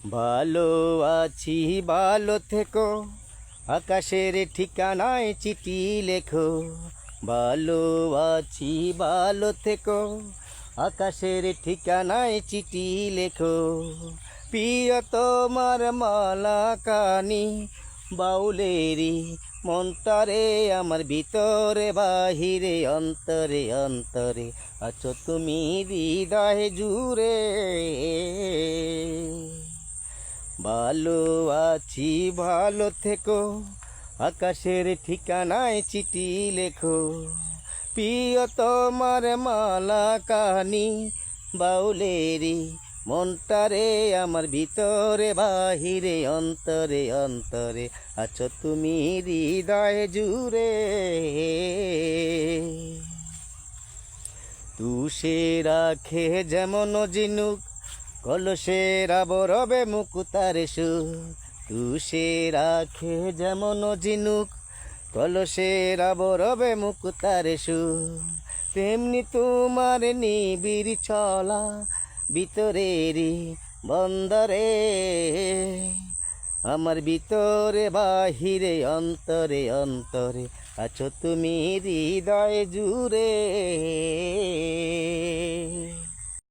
ভালো আছি ভালো থেকো, আকাশের ঠিকানায় চিঠি লেখো। ভালো আছি ভালো থেকো, আকাশের ঠিকানায় চিঠি লেখো। প্রিয় তোমার মালা কানি বাউলেরি মন্তরে, আমার ভিতরে বাহিরে অন্তরে অন্তরে আছো তুমি হৃদয় জুড়ে। ভালো আছি ভালো থেকো, আকাশের ঠিকানায় চিঠি লেখো। প্রিয় তোমার মালা কাহানি বাউলেরি মনটারে, আমার ভিতরে বাহিরে অন্তরে অন্তরে আছো তুমি হৃদয় জুড়ে। তুষে রাখে যেমন জিনুক, কলসের আবরবে মুকুতার সুর। তুষে রাখে যেমন জিনুক, কলসের আবরবে মুকুতার সুর। তেমনি তোমার নিবিড় চলা ভিতরেরই বন্দরে, আমার ভিতরে বাহিরে অন্তরে অন্তরে আছো তুমি হৃদয় জুড়ে।